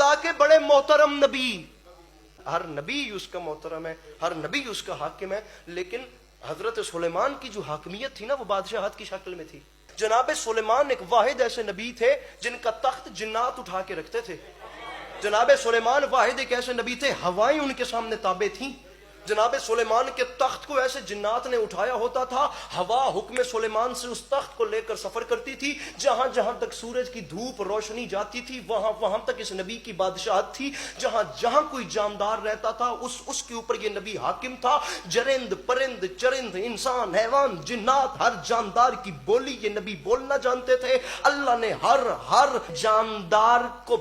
खुदा के बड़े मोहतरम नबी, हर नबी उसका मोहतरम है, हर नबी उसका हाकिम है, लेकिन हजरत सुलेमान की जो हाकिमियत थी ना वो बादशाहत की शक्ल में थी। जनाब सुलेमान एक वाहिद ऐसे नबी थे जिनका तख्त जिन्नात उठा के रखते थे। जनाब सुलेमान वाहिद एक ऐसे नबी थे हवाएं उनके सामने ताबे थीं। जनाब सुलेमान के तख्त को ऐसे जिन्नात ने उठाया होता था, हवा हुक्म सुलेमान से उस तख्त को लेकर सफर करती थी। जहां जहां तक सूरज की धूप रोशनी जाती थी वहां वहां तक इस नबी की बादशाहत थी। जहां जहां कोई जानदार रहता था उसके ऊपर ये नबी हाकिम था। जरिंद परिंद चरिंद इंसान हैवान जिन्नात हर जानदार की बोली ये नबी बोलना जानते थे। अल्लाह ने हर जानदार को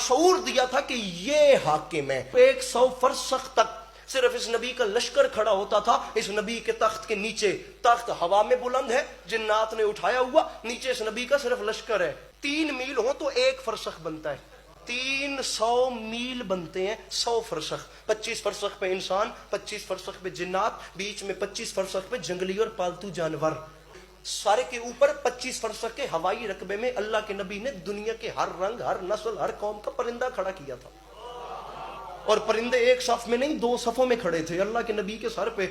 शऊर दिया था कि ये हाकिम है। 100 फरसख तक सिर्फ इस नबी का लश्कर खड़ा होता था। इस नबी के तख्त के नीचे, तख्त हवा में बुलंद है, जिन्नात ने उठाया हुआ, नीचे इस नबी का सिर्फ लश्कर है। 3 मील हो तो 1 फरसख बनता है, 300 मील बनते हैं 100 फरसख। 25 फरसख पे इंसान, 25 फरसख पे जिन्नात, बीच में 25 फरसख पे जंगली और पालतू जानवर। सारे के ऊपर 25 फरसख के हवाई रकबे में अल्लाह के नबी ने दुनिया के हर रंग, हर नस्ल, हर कौम का परिंदा खड़ा किया था। और परिंदे एक सफ में नहीं 2 सफों में खड़े थे अल्लाह के नबी के सर पे।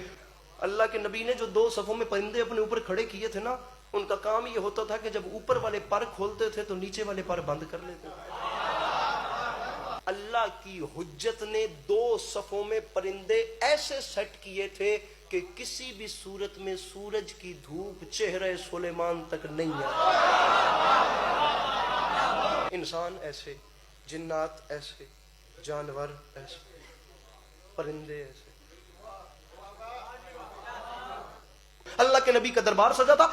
अल्लाह के नबी ने जो 2 सफों में परिंदे अपने ऊपर खड़े किए थे ना, उनका काम ये होता था कि जब ऊपर वाले पर खोलते थे तो नीचे वाले पर बंद कर लेते थे। अल्लाह की हुज्जत ने 2 सफों में परिंदे ऐसे सेट किए थे कि किसी भी सूरत में सूरज की धूप चेहरे सुलेमान तक नहीं आई। इंसान ऐसे, जिन्नात ऐसे, जानवर ऐसे, परिंदे ऐसे। अल्लाह के नबी का दरबार सजा था।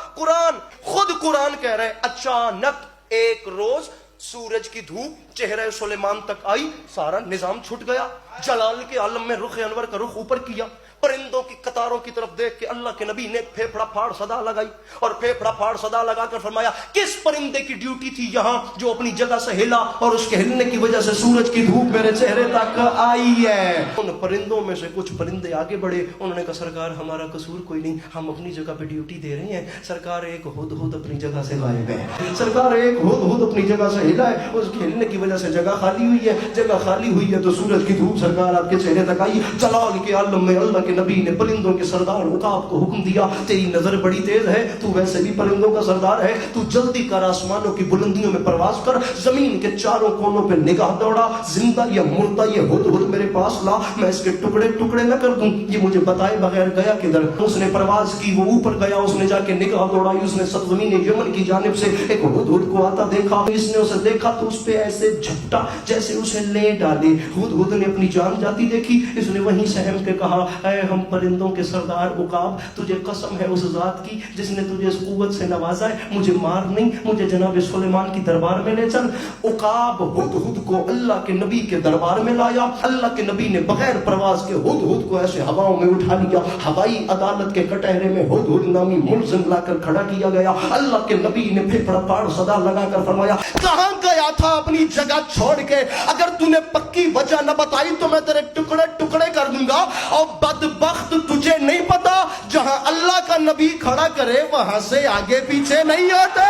खुद कुरान कह रहे अचानक एक रोज सूरज की धूप चेहरे सुलेमान तक आई, सारा निजाम छूट गया। जलाल के आलम में रुख अनवर का रुख ऊपर किया, परिंदों की कतारों की तरफ देख के अल्लाह के नबी ने फेफड़ा फाड़ सदा लगाई और फेफड़ा फाड़ सदा लगाकर फरमाया किस परिंदे की ड्यूटी थी यहां जो अपनी जगह से हिला और उसके हिलने की वजह से सूरज की धूप मेरे चेहरे तक आई है। उन परिंदों में से कुछ परिंदे आगे बढ़े, उन्होंने कहा सरकार हमारा कसूर कोई नहीं, हम अपनी जगह पे ड्यूटी दे रहे हैं। सरकार एक हुदहुद अपनी जगह से गायब है, सरकार एक हुदहुद अपनी जगह से हिला है, उसके हिलने की वजह से जगह खाली हुई है। जगह खाली हुई है तो सूरज की धूप सरकार आपके चेहरे तक आई। जलाल के आलम में अल्लाह नबी ने परिंदों के सरदार उकाब को हुक्म दिया तेरी नजर बड़ी तेज है, तू वैसे भी परिंदों का सरदार है, तू जल्दी कर आसमानों की बुलंदियों में प्रवास कर, जमीन के चारों कोनों पे निगाह दौड़ा, जिंदा या मुर्दा ये हुदहुद मेरे पास ला, मैं इसके टुकड़े टुकड़े न कर दूं, ये मुझे बताए बगैर गया किधर। उसने प्रवास की, वो ऊपर गया, उसने जाके निगाह दौड़ाई, उसने सरजमीन यमन की जानिब से एक हुदहुद को आता देखा। इसने उसे देखा तो उस पे ऐसे झपटा जैसे उसे ले डाले। हुदहुद ने अपनी जान जाती देखी, इसने वहीं सहम के कहा ऐ हम परिंदों के सरदार उकाब, तुझे कसम है उस जात की जिसने तुझे इस कुव्वत से नवाजा है, मुझे मार नहीं, मुझे जनाब सुलेमान की दरबार में ले चल। उकाब हुदहुद को अल्लाह के नबी के दरबार में लाया। अल्लाह के नबी ने बगैर प्रवास के हुदहुद को ऐसे हवाओं में उठा लिया। हवाई अदालत के कटहरे में हुदहुद नामी मुल्जिम लाकर खड़ा किया गया। अल्लाह के नबी ने फेफड़ा फाड़ सदा लगाकर फरमाया कहां गया था अपनी जगह छोड़ के, अगर तूने पक्की वजह न बताई तो मैं तेरे टुकड़े टुकड़े कर दूंगा। और बदबख्त तुझे नहीं पता जहां अल्लाह का नबी खड़ा करे वहां से आगे पीछे नहीं होते।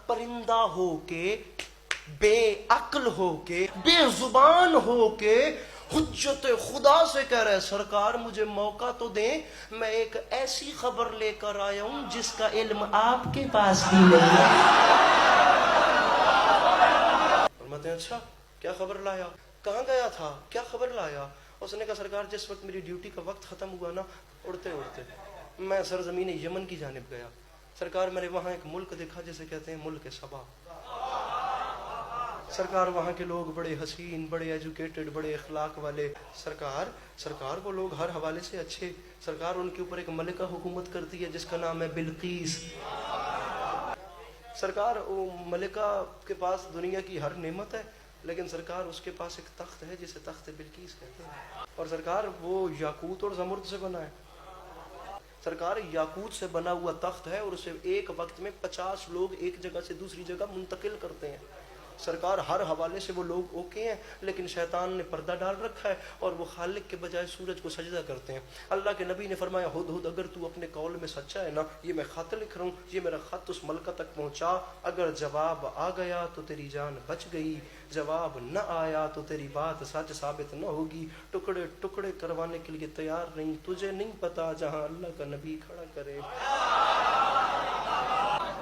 परिंदा होके, बेअक्ल होके, बेजुबान होके हुज्जत खुदा से कह रहे सरकार मुझे मौका तो दें, मैं एक ऐसी खबर लेकर आया हूं जिसका इल्म आपके पास भी नहीं है। अच्छा क्या खबर लाया, कहाँ गया था, क्या खबर लाया? उसने कहा सरकार जिस वक्त मेरी ड्यूटी का वक्त खत्म हुआ ना, उड़ते उड़ते मैं सरजमीन यमन की जानिब गया। सरकार मैंने वहां एक मुल्क देखा जिसे कहते हैं मुल्क सबा। सरकार वहाँ के लोग बड़े हसीन, बड़े एजुकेटेड, बड़े अखलाक वाले। सरकार वो लोग हर हवाले से अच्छे। सरकार उनके ऊपर एक मलिका हुकूमत करती है जिसका नाम है बिल्कीस। सरकार वो मलिका के पास दुनिया की हर नेमत है, लेकिन सरकार उसके पास एक तख्त है जिसे तख्त बिल्कीस कहते हैं। और सरकार वो याकूत और ज़मुर्द से बना है। सरकार याकूत से बना हुआ तख्त है और उसे एक वक्त में 50 लोग एक जगह से दूसरी जगह मुंतकिल करते हैं। سرکار ہر حوالے سے وہ لوگ اوکے ہیں، لیکن شیطان نے پردہ ڈال رکھا ہے اور وہ خالق کے بجائے سورج کو سجدہ کرتے ہیں۔ اللہ کے نبی نے فرمایا ہدہد اگر تو اپنے قول میں سچا ہے نا، یہ میں خط لکھ رہا ہوں، یہ میرا خط اس ملکہ تک پہنچا، اگر جواب آ گیا تو تیری جان بچ گئی، جواب نہ آیا تو تیری بات سچ ثابت نہ ہوگی، ٹکڑے ٹکڑے کروانے کے لیے تیار نہیں، تجھے نہیں پتا جہاں اللہ کا نبی کھڑا کرے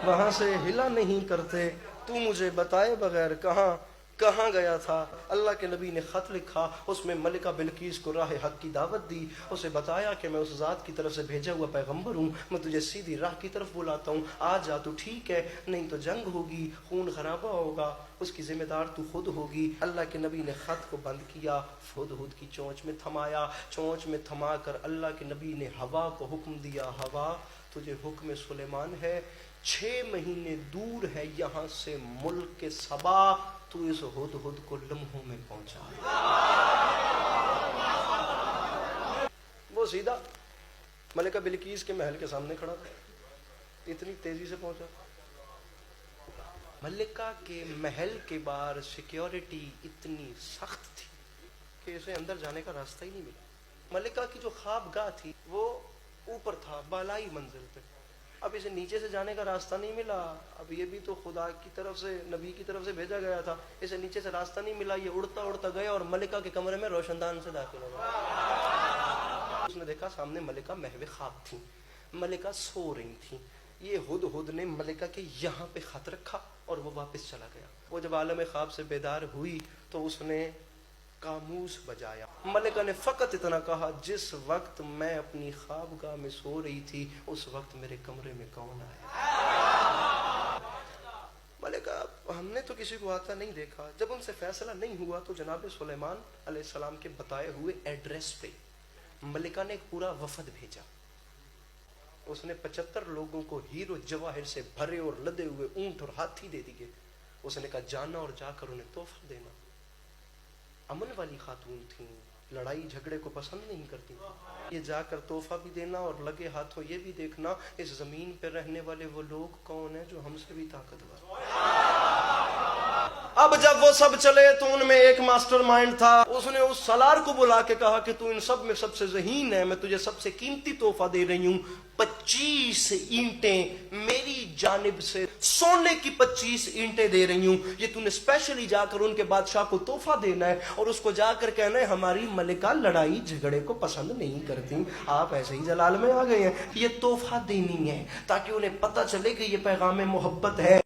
وہاں سے ہلا نہیں کرتے، تو مجھے بتائے بغیر کہاں گیا تھا۔ اللہ کے نبی نے خط لکھا، اس میں ملکہ بلقیس کو راہ حق کی دعوت دی، اسے بتایا کہ میں اس ذات کی طرف سے بھیجا ہوا پیغمبر ہوں، میں تجھے سیدھی راہ کی طرف بلاتا ہوں، آ جا تو ٹھیک ہے، نہیں تو جنگ ہوگی، خون خرابہ ہوگا، اس کی ذمہ دار تو خود ہوگی۔ اللہ کے نبی نے خط کو بند کیا، ہدہد کی چونچ میں تھمایا، چونچ میں تھما کر اللہ کے نبی نے ہوا کو حکم دیا، ہوا تجھے حکم سلیمان ہے، 6 مہینے دور ہے یہاں سے ملک کے سبا، تو اس ہدہد کو لمحوں میں پہنچا۔ وہ سیدھا ملکہ بلقیس کے محل کے سامنے کھڑا تھا، اتنی تیزی سے پہنچا۔ ملکہ کے محل کے باہر سیکیورٹی اتنی سخت تھی کہ اسے اندر جانے کا راستہ ہی نہیں ملا۔ ملکہ کی جو خوابگاہ تھی وہ اوپر تھا، بالائی منزل پہ، اب اسے نیچے سے جانے کا راستہ نہیں ملا، اب یہ بھی تو خدا کی طرف سے نبی کی طرف سے بھیجا گیا تھا، اسے نیچے سے راستہ نہیں ملا، یہ اڑتا اڑتا گیا اور ملکہ کے کمرے میں روشن دان سے داخل ہو گیا۔ اس نے دیکھا سامنے ملکہ محو خواب تھی، ملکہ سو رہی تھی، یہ ہدہد نے ملکہ کے یہاں پہ خط رکھا اور وہ واپس چلا گیا۔ وہ جب عالم خواب سے بیدار ہوئی تو اس نے قاموس بجایا، ملکہ نے فقط اتنا کہا جس وقت میں اپنی خوابگاہ میں سو رہی تھی اس وقت میرے کمرے میں کون آیا؟ ملکہ ہم نے تو کسی کو آتا نہیں دیکھا۔ جب ان سے فیصلہ نہیں ہوا تو جناب سلیمان علیہ السلام کے بتائے ہوئے ایڈریس پہ ملکہ نے ایک پورا وفد بھیجا، اس نے 75 لوگوں کو ہیرو جواہر سے بھرے اور لدے ہوئے اونٹ اور ہاتھی دے دیے، اس نے کہا جانا اور جا کر انہیں تحفہ دینا۔ امن والی خاتون تھیں، لڑائی جھگڑے کو پسند نہیں کرتی، یہ جا کر تحفہ بھی دینا اور لگے ہاتھوں یہ بھی دیکھنا اس زمین پہ رہنے والے وہ لوگ کون ہیں جو ہم سے بھی طاقتور۔ اب جب وہ سب چلے تو ان میں ایک ماسٹر مائنڈ تھا، اس نے اس سالار کو بلا کے کہا کہ تو ان سب میں سب سے ذہین ہے، میں تجھے سب سے قیمتی تحفہ دے رہی ہوں، 25 اینٹیں میری جانب سے، سونے کی 25 اینٹیں دے رہی ہوں، یہ تو نے اسپیشلی جا کر ان کے بادشاہ کو تحفہ دینا ہے اور اس کو جا کر کہنا ہے ہماری ملکہ لڑائی جھگڑے کو پسند نہیں کرتی، آپ ایسے ہی جلال میں آ گئے ہیں، یہ تحفہ دینی ہے تاکہ انہیں پتہ چلے کہ یہ پیغام محبت ہے۔